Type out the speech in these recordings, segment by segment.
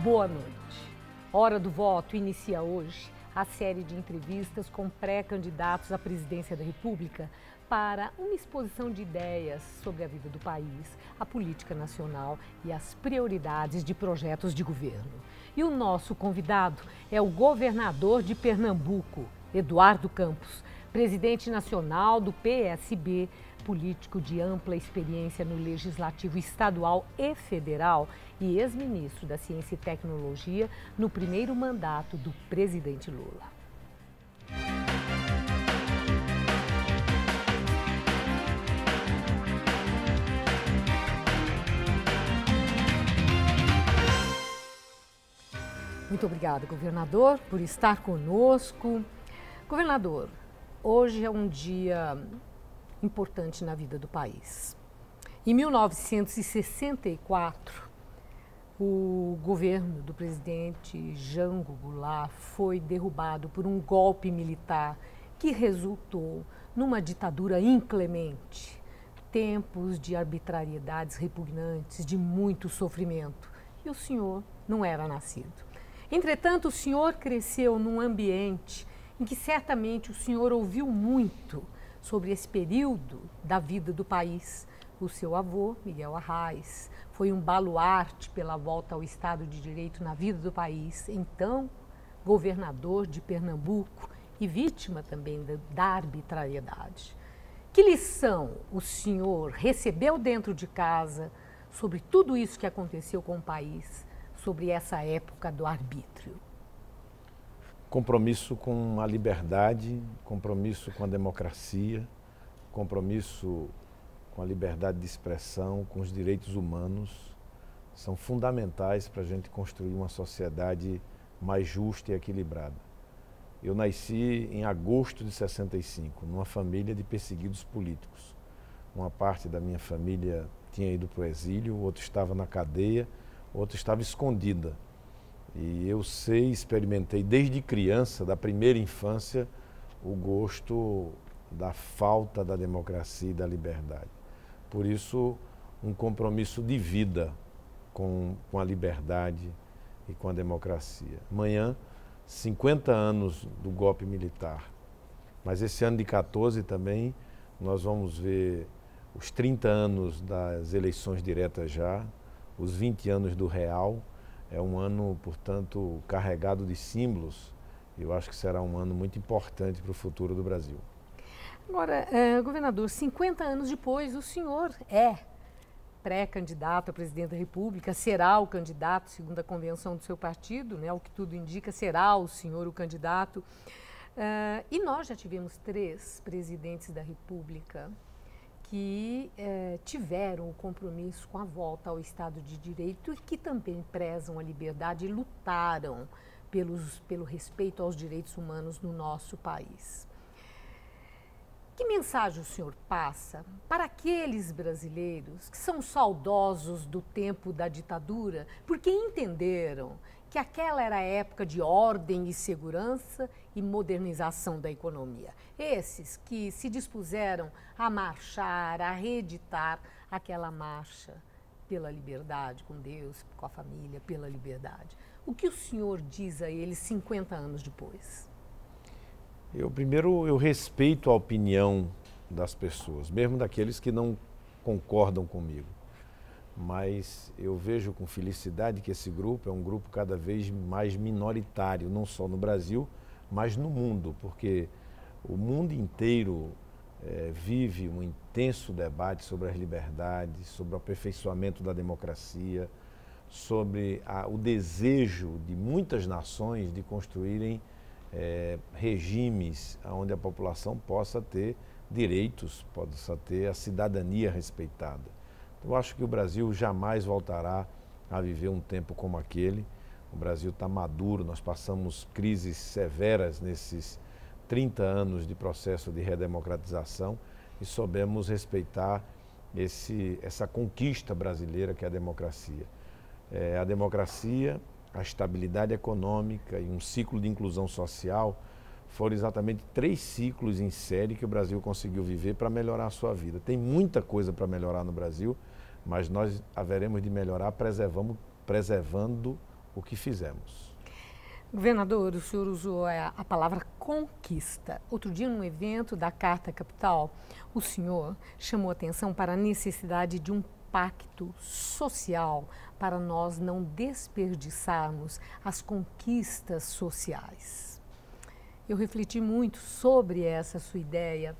boa noite. Hora do Voto inicia hoje a série de entrevistas com pré-candidatos à presidência da República para uma exposição de ideias sobre a vida do país, a política nacional e as prioridades de projetos de governo. E o nosso convidado é o governador de Pernambuco, Eduardo Campos, presidente nacional do PSB, político de ampla experiência no legislativo estadual e federal e ex-ministro da Ciência e Tecnologia no primeiro mandato do presidente Lula. Muito obrigada, governador, por estar conosco. Governador, hoje é um dia importante na vida do país. Em 1964, o governo do presidente Jango Goulart foi derrubado por um golpe militar que resultou numa ditadura inclemente, tempos de arbitrariedades repugnantes, de muito sofrimento. E o senhor não era nascido. Entretanto, o senhor cresceu num ambiente em que certamente o senhor ouviu muito sobre esse período da vida do país. O seu avô, Miguel Arraes, foi um baluarte pela volta ao Estado de Direito na vida do país, então governador de Pernambuco e vítima também da arbitrariedade. Que lição o senhor recebeu dentro de casa sobre tudo isso que aconteceu com o país, sobre essa época do arbítrio? Compromisso com a liberdade, compromisso com a democracia, compromisso com a liberdade de expressão, com os direitos humanos, são fundamentais para a gente construir uma sociedade mais justa e equilibrada. Eu nasci em agosto de 65, numa família de perseguidos políticos. Uma parte da minha família tinha ido para o exílio, outra estava na cadeia, outra estava escondida. E eu experimentei desde criança, da primeira infância, o gosto da falta da democracia e da liberdade. Por isso, um compromisso de vida com a liberdade e com a democracia. Amanhã, 50 anos do golpe militar. Mas esse ano de 14 também, nós vamos ver os 30 anos das eleições diretas já, os 20 anos do real. É um ano, portanto, carregado de símbolos. Eu acho que será um ano muito importante para o futuro do Brasil. Agora, governador, 50 anos depois, o senhor é pré-candidato a presidente da República, será o candidato, segundo a convenção do seu partido, né? O que tudo indica, será o senhor o candidato. E nós já tivemos 3 presidentes da República que tiveram o compromisso com a volta ao Estado de Direito e que também prezam a liberdade e lutaram pelo respeito aos direitos humanos no nosso país. Que mensagem o senhor passa para aqueles brasileiros que são saudosos do tempo da ditadura, porque entenderam que aquela era a época de ordem e segurança e modernização da economia? Esses que se dispuseram a marchar, a reeditar aquela marcha pela liberdade, com Deus, com a família, pela liberdade. O que o senhor diz a eles 50 anos depois? Primeiro, eu respeito a opinião das pessoas, mesmo daqueles que não concordam comigo. Mas eu vejo com felicidade que esse grupo é um grupo cada vez mais minoritário, não só no Brasil, mas no mundo, porque o mundo inteiro vive um intenso debate sobre as liberdades, sobre o aperfeiçoamento da democracia, sobre o desejo de muitas nações de construírem regimes onde a população possa ter direitos, possa ter a cidadania respeitada. Eu acho que o Brasil jamais voltará a viver um tempo como aquele. O Brasil está maduro, nós passamos crises severas nesses 30 anos de processo de redemocratização e soubemos respeitar essa conquista brasileira que é a democracia. A democracia, a estabilidade econômica e um ciclo de inclusão social foram exatamente 3 ciclos em série que o Brasil conseguiu viver para melhorar a sua vida. Tem muita coisa para melhorar no Brasil, mas nós haveremos de melhorar preservando o que fizemos. Governador, o senhor usou a palavra conquista. Outro dia, num evento da Carta Capital, o senhor chamou atenção para a necessidade de um pacto social para nós não desperdiçarmos as conquistas sociais. Eu refleti muito sobre essa sua ideia.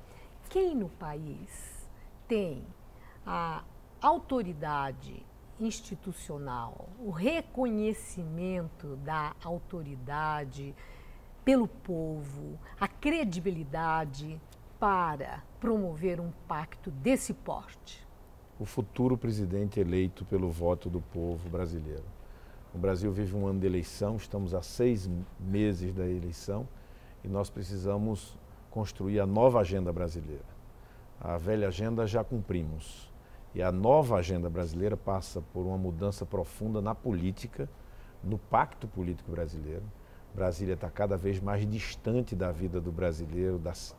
Quem no país tem a autoridade institucional, o reconhecimento da autoridade pelo povo, a credibilidade para promover um pacto desse porte? O futuro presidente eleito pelo voto do povo brasileiro. O Brasil vive um ano de eleição, estamos a 6 meses da eleição e nós precisamos construir a nova agenda brasileira. A velha agenda já cumprimos. E a nova agenda brasileira passa por uma mudança profunda na política, no pacto político brasileiro. Brasília está cada vez mais distante da vida do brasileiro, das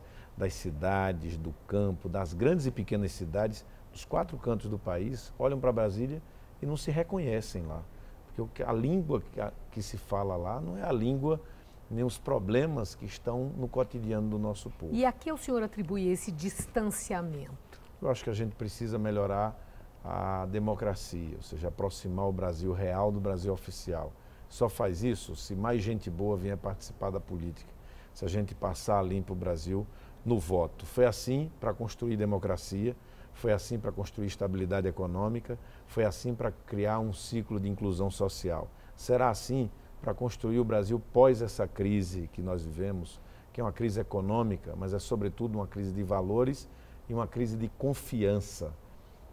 cidades, do campo, das grandes e pequenas cidades, dos 4 cantos do país, olham para Brasília e não se reconhecem lá. Porque a língua que se fala lá não é a língua, nem os problemas que estão no cotidiano do nosso povo. E a que o senhor atribui esse distanciamento? Eu acho que a gente precisa melhorar a democracia, ou seja, aproximar o Brasil real do Brasil oficial. Só faz isso se mais gente boa vier participar da política, se a gente passar a limpo o Brasil no voto. Foi assim para construir democracia, foi assim para construir estabilidade econômica, foi assim para criar um ciclo de inclusão social. Será assim para construir o Brasil pós essa crise que nós vivemos, que é uma crise econômica, mas é sobretudo uma crise de valores e uma crise de confiança.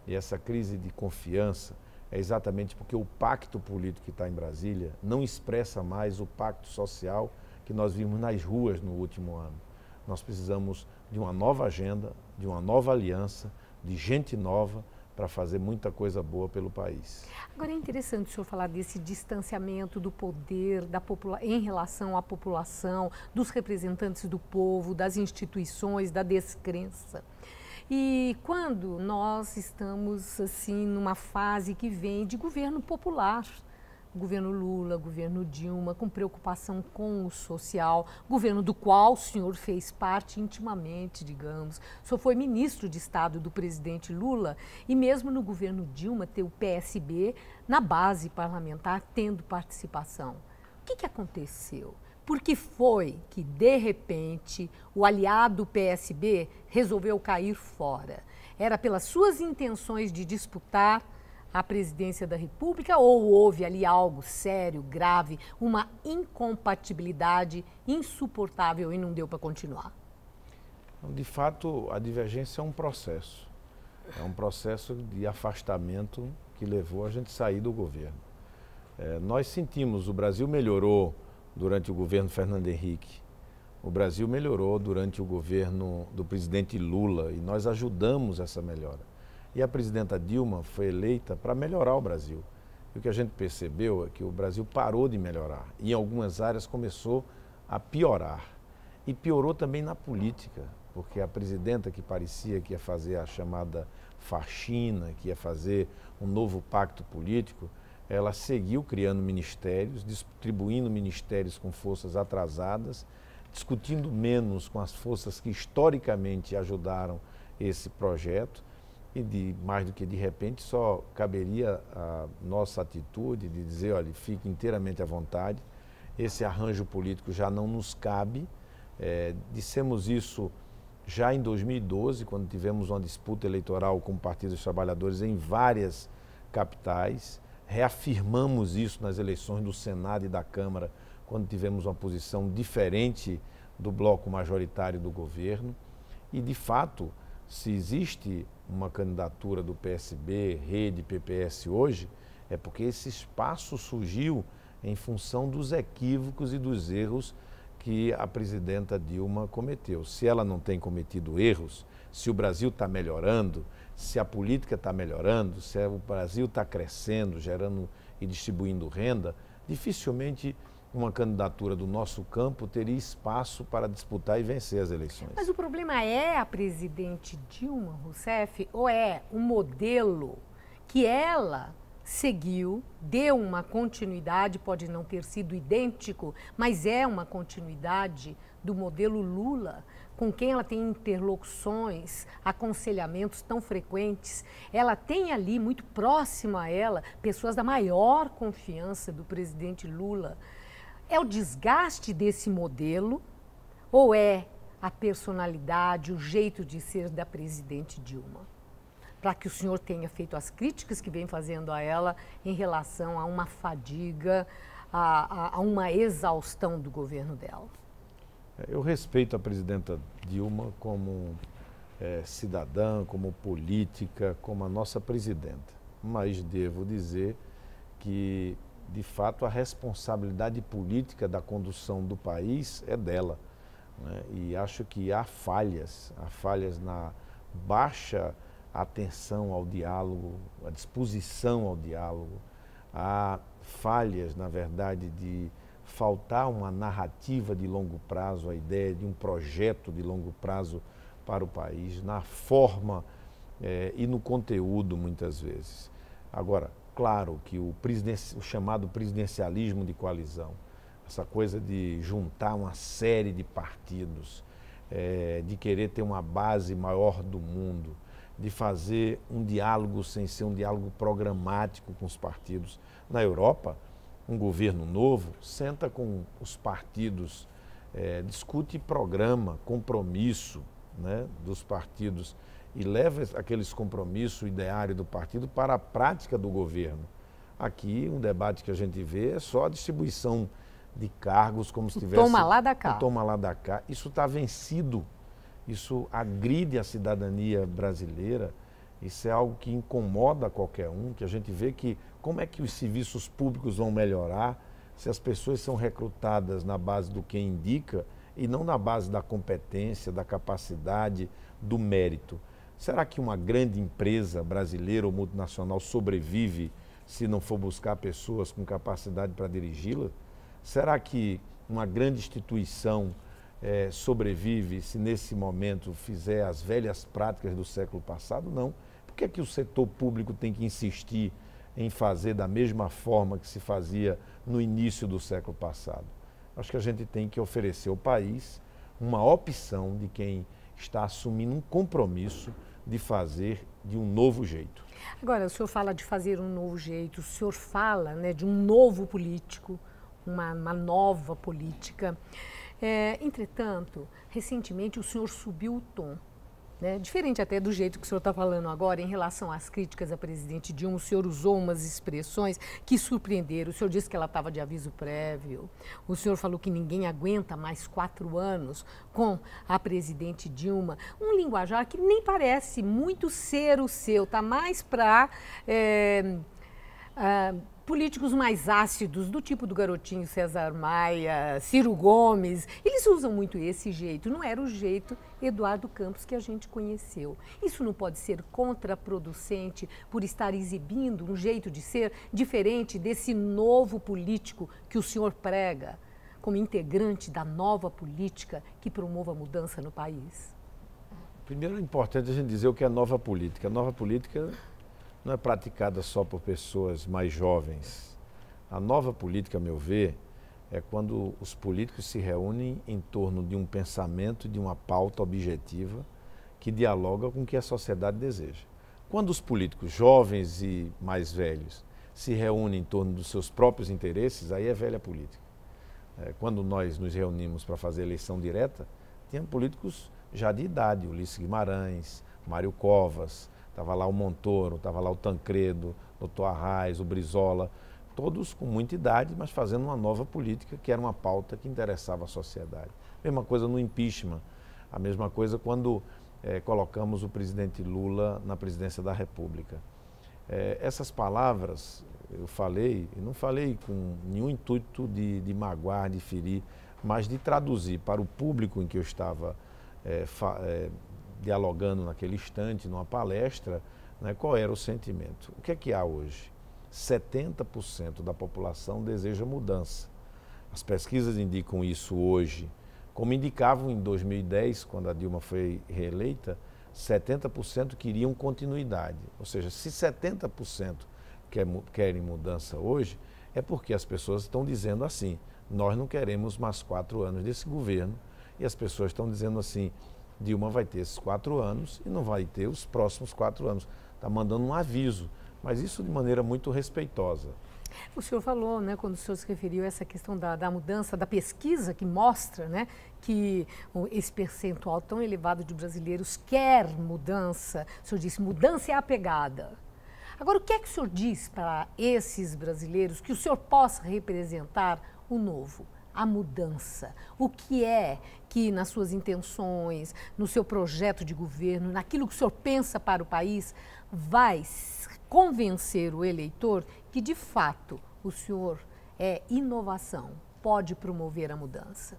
E essa crise de confiança é exatamente porque o pacto político que está em Brasília não expressa mais o pacto social que nós vimos nas ruas no último ano. Nós precisamos de uma nova agenda, de uma nova aliança, de gente nova para fazer muita coisa boa pelo país. Agora é interessante o senhor falar desse distanciamento do poder em relação à população, dos representantes do povo, das instituições, da descrença. E quando nós estamos assim numa fase que vem de governo popular, governo Lula, governo Dilma, com preocupação com o social, governo do qual o senhor fez parte intimamente, digamos. O senhor foi ministro de Estado do presidente Lula e mesmo no governo Dilma ter o PSB na base parlamentar tendo participação. O que aconteceu? Por que foi que, de repente, o aliado PSB resolveu cair fora? Era pelas suas intenções de disputar a presidência da República ou houve ali algo sério, grave, uma incompatibilidade insuportável e não deu para continuar? De fato, a divergência é um processo. É um processo de afastamento que levou a gente a sair do governo. Nós sentimos, o Brasil melhorou durante o governo Fernando Henrique. O Brasil melhorou durante o governo do presidente Lula e nós ajudamos essa melhora. E a presidenta Dilma foi eleita para melhorar o Brasil. E o que a gente percebeu é que o Brasil parou de melhorar e em algumas áreas começou a piorar. E piorou também na política, porque a presidenta que parecia que ia fazer a chamada faxina, que ia fazer um novo pacto político, ela seguiu criando ministérios, distribuindo ministérios com forças atrasadas, discutindo menos com as forças que historicamente ajudaram esse projeto e mais do que de repente só caberia a nossa atitude de dizer, olha, fique inteiramente à vontade, esse arranjo político já não nos cabe. Dissemos isso já em 2012, quando tivemos uma disputa eleitoral com o Partido dos Trabalhadores em várias capitais. Reafirmamos isso nas eleições do Senado e da Câmara, quando tivemos uma posição diferente do bloco majoritário do governo. E, de fato, se existe uma candidatura do PSB, Rede, PPS hoje, é porque esse espaço surgiu em função dos equívocos e dos erros que a presidenta Dilma cometeu. Se ela não tem cometido erros, se o Brasil está melhorando, se a política está melhorando, se o Brasil está crescendo, gerando e distribuindo renda, dificilmente uma candidatura do nosso campo teria espaço para disputar e vencer as eleições. Mas o problema é a presidente Dilma Rousseff ou é um modelo que ela seguiu, deu uma continuidade, pode não ter sido idêntico, mas é uma continuidade do modelo Lula, com quem ela tem interlocuções, aconselhamentos tão frequentes. Ela tem ali, muito próxima a ela, pessoas da maior confiança do presidente Lula. É o desgaste desse modelo ou é a personalidade, o jeito de ser da presidente Dilma? Para que o senhor tenha feito as críticas que vem fazendo a ela em relação a uma fadiga, a uma exaustão do governo dela. Eu respeito a presidenta Dilma como cidadã, como política, como a nossa presidenta, mas devo dizer que, de fato, a responsabilidade política da condução do país é dela, né? E acho que há falhas na baixa atenção ao diálogo, a disposição ao diálogo, há falhas, na verdade, de faltar uma narrativa de longo prazo, a ideia de um projeto de longo prazo para o país, na forma e no conteúdo, muitas vezes. Agora, claro que o chamado presidencialismo de coalizão, essa coisa de juntar uma série de partidos, de querer ter uma base maior do mundo, de fazer um diálogo sem ser um diálogo programático com os partidos. Na Europa, um governo novo senta com os partidos, discute programa, compromisso, né, dos partidos e leva aqueles compromissos, o ideário do partido para a prática do governo. Aqui, um debate que a gente vê é só a distribuição de cargos, como se tivesse... Toma lá da cá. Toma lá da cá. Isso está vencido. Isso agride a cidadania brasileira, isso é algo que incomoda qualquer um, que a gente vê que como é que os serviços públicos vão melhorar se as pessoas são recrutadas na base do que indica e não na base da competência, da capacidade, do mérito. Será que uma grande empresa brasileira ou multinacional sobrevive se não for buscar pessoas com capacidade para dirigi-la? Será que uma grande instituição sobrevive se nesse momento fizer as velhas práticas do século passado? Não. Por que é que o setor público tem que insistir em fazer da mesma forma que se fazia no início do século passado? Acho que a gente tem que oferecer ao país uma opção de quem está assumindo um compromisso de fazer de um novo jeito. Agora, o senhor fala de fazer um novo jeito, o senhor fala, né, de um novo político, uma nova política. Entretanto, recentemente o senhor subiu o tom, né? Diferente até do jeito que o senhor está falando agora em relação às críticas à presidente Dilma. O senhor usou umas expressões que surpreenderam. O senhor disse que ela estava de aviso prévio. O senhor falou que ninguém aguenta mais 4 anos com a presidente Dilma. Um linguajar que nem parece muito ser o seu, está mais para... políticos mais ácidos, do tipo do garotinho César Maia, Ciro Gomes, eles usam muito esse jeito. Não era o jeito Eduardo Campos que a gente conheceu. Isso não pode ser contraproducente por estar exibindo um jeito de ser diferente desse novo político que o senhor prega como integrante da nova política que promova a mudança no país? Primeiro é importante a gente dizer o que é nova política. A nova política não é praticada só por pessoas mais jovens. A nova política, a meu ver, é quando os políticos se reúnem em torno de um pensamento, de uma pauta objetiva que dialoga com o que a sociedade deseja. Quando os políticos jovens e mais velhos se reúnem em torno dos seus próprios interesses, aí é velha política. Quando nós nos reunimos para fazer eleição direta, tinha políticos já de idade, Ulisses Guimarães, Mário Covas, estava lá o Montoro, estava lá o Tancredo, o Dr. Arraes, o Brizola, todos com muita idade, mas fazendo uma nova política que era uma pauta que interessava a sociedade. Mesma coisa no impeachment, a mesma coisa quando colocamos o presidente Lula na presidência da República. Essas palavras eu falei, e não falei com nenhum intuito de magoar, de ferir, mas de traduzir para o público em que eu estava dialogando naquele instante, numa palestra, né, qual era o sentimento. O que é que há hoje? 70% da população deseja mudança. As pesquisas indicam isso hoje, como indicavam em 2010, quando a Dilma foi reeleita, 70% queriam continuidade. Ou seja, se 70% querem mudança hoje, é porque as pessoas estão dizendo assim, nós não queremos mais 4 anos desse governo, e as pessoas estão dizendo assim, Dilma vai ter esses 4 anos e não vai ter os próximos 4 anos. Está mandando um aviso, mas isso de maneira muito respeitosa. O senhor falou, né, quando o senhor se referiu a essa questão da mudança, da pesquisa que mostra, né, que esse percentual tão elevado de brasileiros quer mudança. O senhor disse, mudança é a pegada. Agora, o que é que o senhor diz para esses brasileiros que o senhor possa representar o novo, a mudança? O que é que nas suas intenções, no seu projeto de governo, naquilo que o senhor pensa para o país, vai convencer o eleitor que, de fato, o senhor é inovação, pode promover a mudança?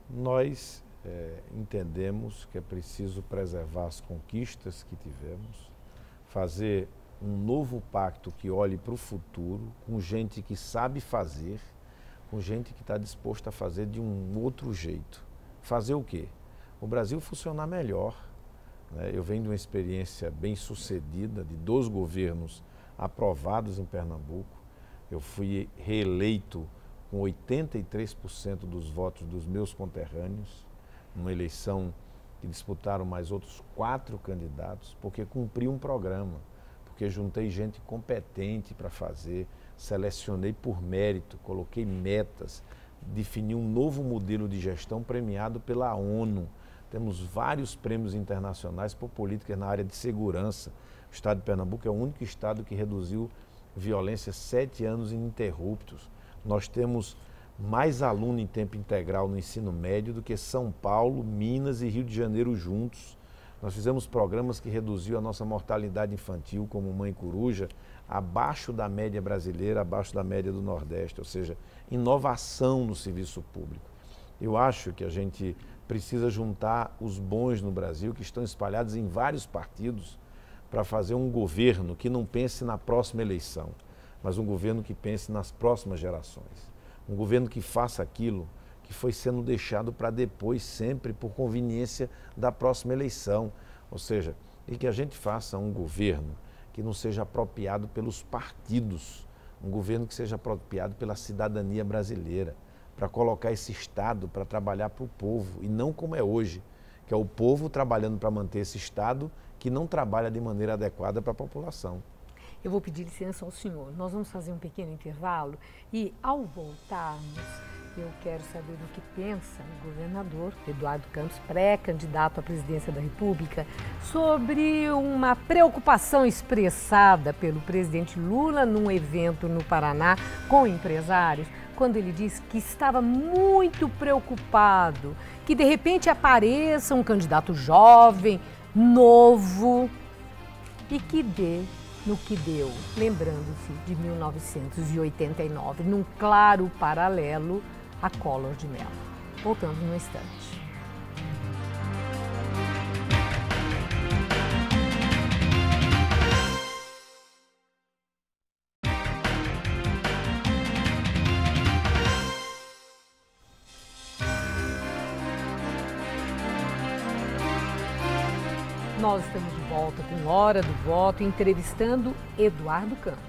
Nós entendemos que é preciso preservar as conquistas que tivemos, fazer um novo pacto que olhe para o futuro, com gente que sabe fazer, com gente que está disposta a fazer de um outro jeito. Fazer o quê? O Brasil funcionar melhor. Eu venho de uma experiência bem sucedida, de 2 governos aprovados em Pernambuco. Eu fui reeleito com 83% dos votos dos meus conterrâneos, numa eleição que disputaram mais outros 4 candidatos, porque cumpri um programa, porque juntei gente competente para fazer, selecionei por mérito, coloquei metas, defini um novo modelo de gestão premiado pela ONU. Temos vários prêmios internacionais por políticas na área de segurança. O estado de Pernambuco é o único estado que reduziu violência 7 anos ininterruptos. Nós temos mais aluno em tempo integral no ensino médio do que São Paulo, Minas e Rio de Janeiro juntos. Nós fizemos programas que reduziu a nossa mortalidade infantil, como Mãe Coruja, abaixo da média brasileira, abaixo da média do Nordeste, ou seja, inovação no serviço público. Eu acho que a gente precisa juntar os bons no Brasil, que estão espalhados em vários partidos, para fazer um governo que não pense na próxima eleição, mas um governo que pense nas próximas gerações. Um governo que faça aquilo que foi sendo deixado para depois, sempre por conveniência da próxima eleição. Ou seja, e que a gente faça um governo que não seja apropriado pelos partidos, um governo que seja apropriado pela cidadania brasileira, para colocar esse Estado para trabalhar para o povo, e não como é hoje, que é o povo trabalhando para manter esse Estado que não trabalha de maneira adequada para a população. Eu vou pedir licença ao senhor. Nós vamos fazer um pequeno intervalo e, ao voltarmos, eu quero saber o que pensa o governador Eduardo Campos, pré-candidato à presidência da República, sobre uma preocupação expressada pelo presidente Lula num evento no Paraná com empresários, quando ele disse que estava muito preocupado que de repente apareça um candidato jovem, novo e que dê no que deu, lembrando-se de 1989, num claro paralelo a Collor de Mello. Voltamos num instante. Nós estamos de volta com Hora do Voto, entrevistando Eduardo Campos,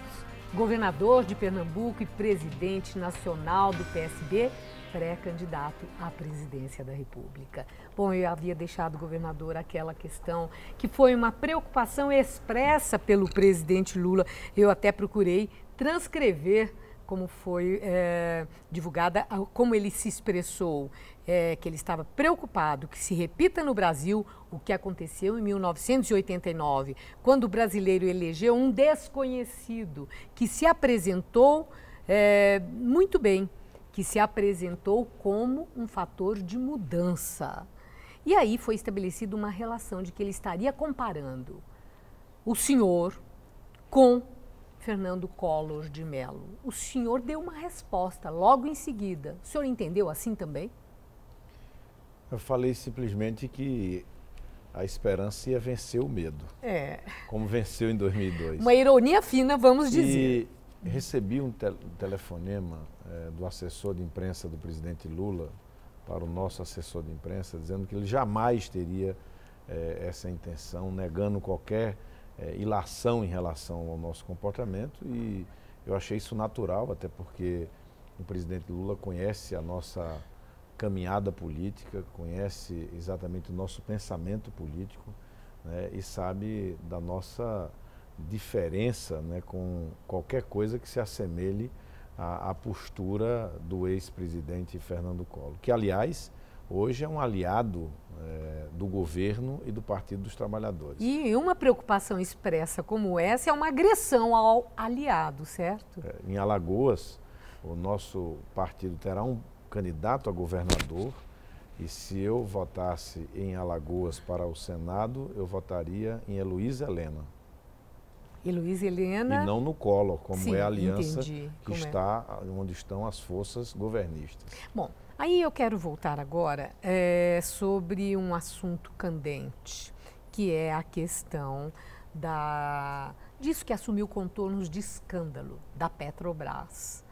governador de Pernambuco e presidente nacional do PSB, pré-candidato à presidência da República. Bom, eu havia deixado, governador, aquela questão que foi uma preocupação expressa pelo presidente Lula. Eu até procurei transcrever como foi divulgada, como ele se expressou, que ele estava preocupado que se repita no Brasil o que aconteceu em 1989, quando o brasileiro elegeu um desconhecido que se apresentou muito bem, que se apresentou como um fator de mudança. E aí foi estabelecida uma relação de que ele estaria comparando o senhor com Fernando Collor de Mello. O senhor deu uma resposta logo em seguida. O senhor entendeu assim também? Eu falei simplesmente que a esperança ia vencer o medo, como venceu em 2002. Uma ironia fina, vamos dizer. E recebi um telefonema do assessor de imprensa do presidente Lula para o nosso assessor de imprensa, dizendo que ele jamais teria essa intenção, negando qualquer ilação em relação ao nosso comportamento e eu achei isso natural, até porque o presidente Lula conhece a nossa caminhada política, conhece exatamente o nosso pensamento político, né, e sabe da nossa diferença, né, com qualquer coisa que se assemelhe à postura do ex-presidente Fernando Collor, que, aliás, hoje é um aliado do governo e do Partido dos Trabalhadores. E uma preocupação expressa como essa é uma agressão ao aliado, certo? Em Alagoas, o nosso partido terá um candidato a governador e se eu votasse em Alagoas para o Senado, eu votaria em Heloísa Helena. Heloísa Helena... E não no Collor, como Sim, é a aliança que como está onde estão as forças governistas. Bom, aí eu quero voltar agora sobre um assunto candente, que é a questão disso que assumiu contornos de escândalo da Petrobras.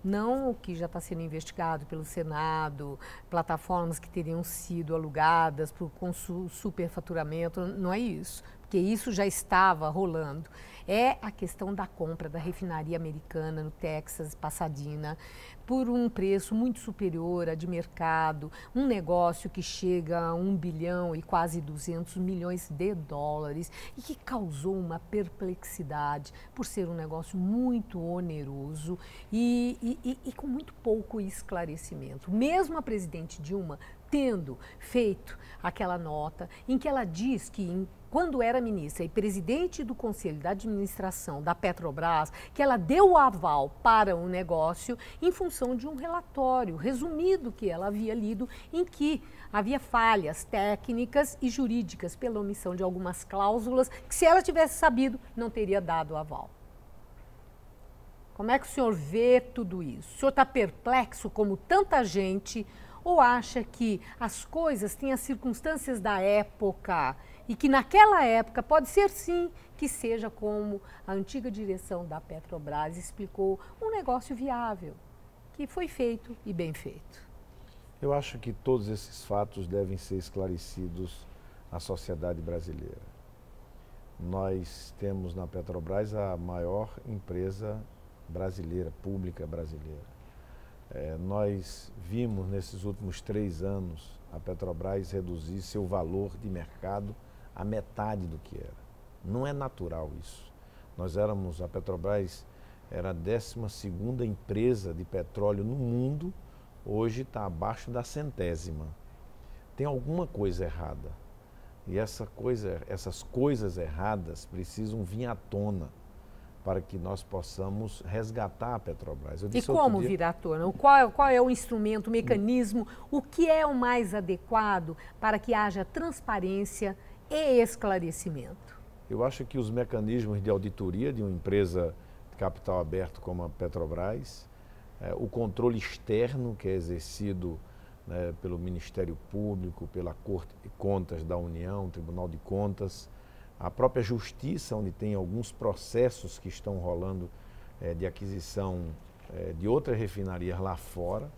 Não o que já está sendo investigado pelo Senado, plataformas que teriam sido alugadas com superfaturamento, não é isso, porque isso já estava rolando. É a questão da compra da refinaria americana no Texas, Pasadena, por um preço muito superior a de mercado, um negócio que chega a 1 bilhão e quase 200 milhões de dólares e que causou uma perplexidade por ser um negócio muito oneroso e com muito pouco esclarecimento. Mesmo a presidente Dilma tendo feito aquela nota em que ela diz que quando era ministra e presidente do Conselho da Administração da Petrobras, que ela deu o aval para o negócio em função de um relatório resumido que ela havia lido, em que havia falhas técnicas e jurídicas pela omissão de algumas cláusulas que, se ela tivesse sabido, não teria dado o aval. Como é que o senhor vê tudo isso? O senhor está perplexo, como tanta gente, ou acha que as coisas têm as circunstâncias da época e que naquela época pode ser sim que seja como a antiga direção da Petrobras explicou, um negócio viável, que foi feito e bem feito? Eu acho que todos esses fatos devem ser esclarecidos à sociedade brasileira. Nós temos na Petrobras a maior empresa brasileira, pública brasileira. Nós vimos nesses últimos 3 anos a Petrobras reduzir seu valor de mercado a metade do que era. Não é natural isso. A Petrobras era a 12ª empresa de petróleo no mundo, hoje está abaixo da 100ª. Tem alguma coisa errada. E essas coisas erradas precisam vir à tona para que nós possamos resgatar a Petrobras. E como vir à tona? Qual é o instrumento, o mecanismo, o que é o mais adequado para que haja transparência e esclarecimento? Eu acho que os mecanismos de auditoria de uma empresa de capital aberto como a Petrobras, o controle externo que é exercido, né, pelo Ministério Público, pela Corte de Contas da União, Tribunal de Contas, a própria Justiça, onde tem alguns processos que estão rolando de aquisição de outras refinarias lá fora,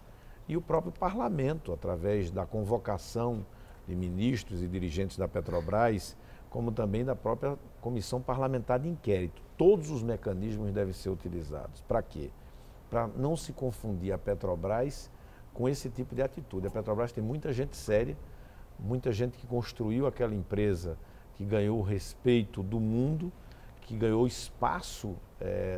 e o próprio Parlamento, através da convocação de ministros e dirigentes da Petrobras, como também da própria Comissão Parlamentar de Inquérito. Todos os mecanismos devem ser utilizados. Para quê? Para não se confundir a Petrobras com esse tipo de atitude. A Petrobras tem muita gente séria, muita gente que construiu aquela empresa, que ganhou o respeito do mundo, que ganhou espaço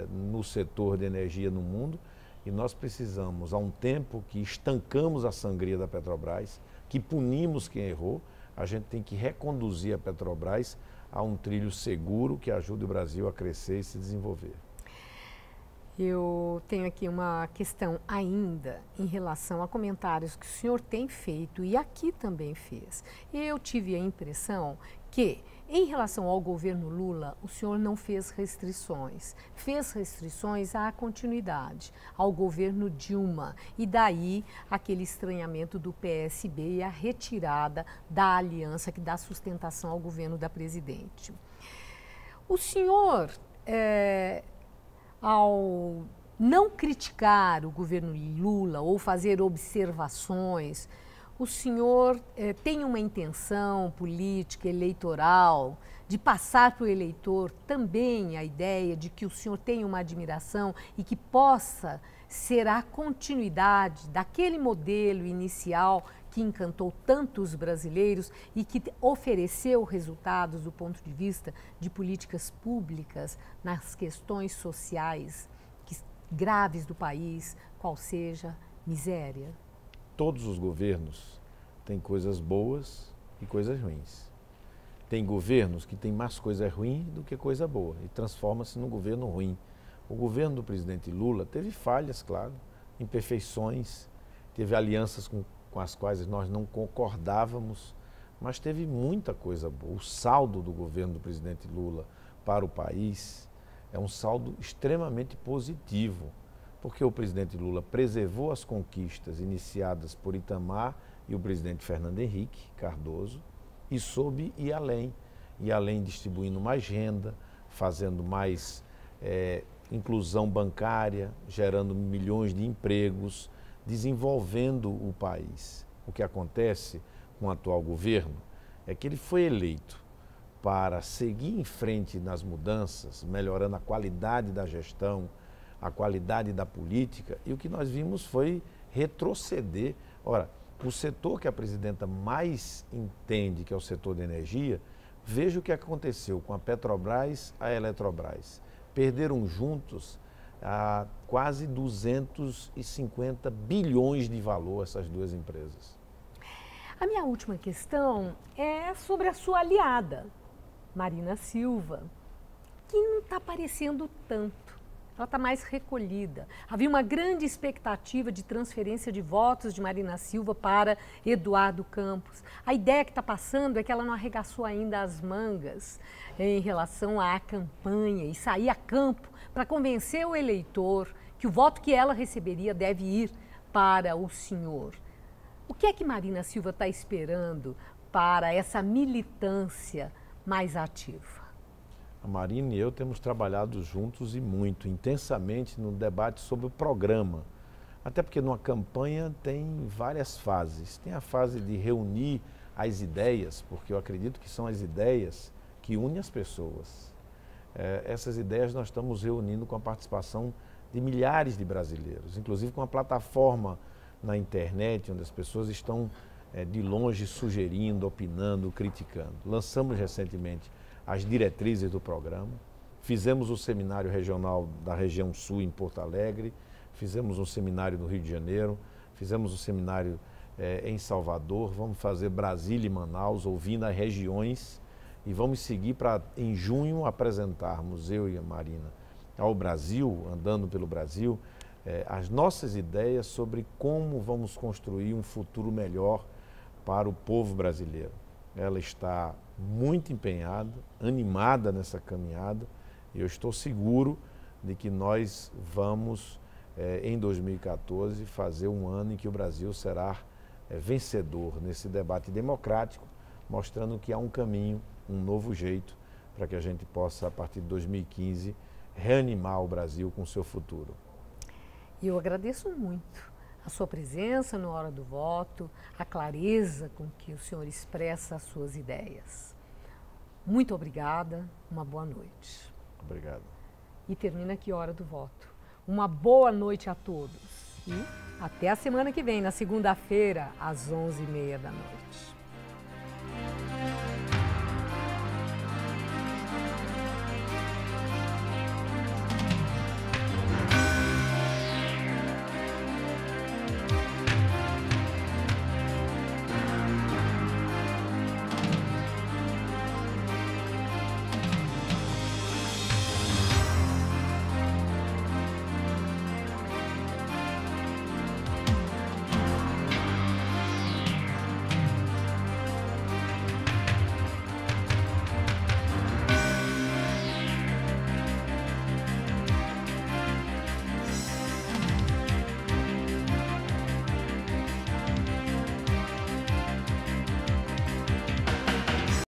no setor de energia no mundo, e nós precisamos, há um tempo que estancamos a sangria da Petrobras, que punimos quem errou, a gente tem que reconduzir a Petrobras a um trilho seguro que ajude o Brasil a crescer e se desenvolver. Eu tenho aqui uma questão ainda em relação a comentários que o senhor tem feito e aqui também fez. Eu tive a impressão que, em relação ao governo Lula, o senhor não fez restrições à continuidade, ao governo Dilma, e daí aquele estranhamento do PSB e a retirada da aliança que dá sustentação ao governo da presidente. O senhor, ao não criticar o governo Lula ou fazer o senhor tem uma intenção política, eleitoral, de passar para o eleitor também a ideia de que o senhor tem uma admiração e que possa ser a continuidade daquele modelo inicial que encantou tantos brasileiros e que ofereceu resultados do ponto de vista de políticas públicas nas questões sociais graves do país, qual seja miséria? Todos os governos têm coisas boas e coisas ruins. Tem governos que têm mais coisa ruim do que coisa boa e transforma-se num governo ruim. O governo do presidente Lula teve falhas, claro, imperfeições, teve alianças com as quais nós não concordávamos, mas teve muita coisa boa. O saldo do governo do presidente Lula para o país é um saldo extremamente positivo, porque o presidente Lula preservou as conquistas iniciadas por Itamar e o presidente Fernando Henrique Cardoso e soube ir além distribuindo mais renda, fazendo mais inclusão bancária, gerando milhões de empregos, desenvolvendo o país. O que acontece com o atual governo é que ele foi eleito para seguir em frente nas mudanças, melhorando a qualidade da gestão, a qualidade da política, e o que nós vimos foi retroceder. Ora, o setor que a presidenta mais entende, que é o setor de energia, veja o que aconteceu com a Petrobras e a Eletrobras. Perderam juntos quase 250 bilhões de valor essas duas empresas. A minha última questão é sobre a sua aliada, Marina Silva, que não está aparecendo tanto. Ela está mais recolhida. Havia uma grande expectativa de transferência de votos de Marina Silva para Eduardo Campos. A ideia que está passando é que ela não arregaçou ainda as mangas em relação à campanha e sair a campo para convencer o eleitor que o voto que ela receberia deve ir para o senhor. O que é que Marina Silva está esperando para essa militância mais ativa? A Marina e eu temos trabalhado juntos e muito, intensamente no debate sobre o programa. Até porque numa campanha tem várias fases. Tem a fase de reunir as ideias, porque eu acredito que são as ideias que unem as pessoas. Essas ideias nós estamos reunindo com a participação de milhares de brasileiros, inclusive com uma plataforma na internet, onde as pessoas estão de longe sugerindo, opinando, criticando. Lançamos recentemente as diretrizes do programa, fizemos o seminário regional da região sul em Porto Alegre, fizemos um seminário no Rio de Janeiro, fizemos um seminário em Salvador, vamos fazer Brasília e Manaus, ouvindo as regiões, e vamos seguir para, em junho, apresentarmos, eu e a Marina, ao Brasil, andando pelo Brasil, as nossas ideias sobre como vamos construir um futuro melhor para o povo brasileiro. Ela está muito empenhada, animada nessa caminhada, e eu estou seguro de que nós vamos, em 2014, fazer um ano em que o Brasil será vencedor nesse debate democrático, mostrando que há um caminho, um novo jeito, para que a gente possa, a partir de 2015, reanimar o Brasil com o seu futuro. E eu agradeço muito a sua presença na hora do voto, a clareza com que o senhor expressa as suas ideias. Muito obrigada, uma boa noite. Obrigado. E termina aqui a hora do voto. Uma boa noite a todos. E até a semana que vem, na segunda-feira, às 11h30 da noite.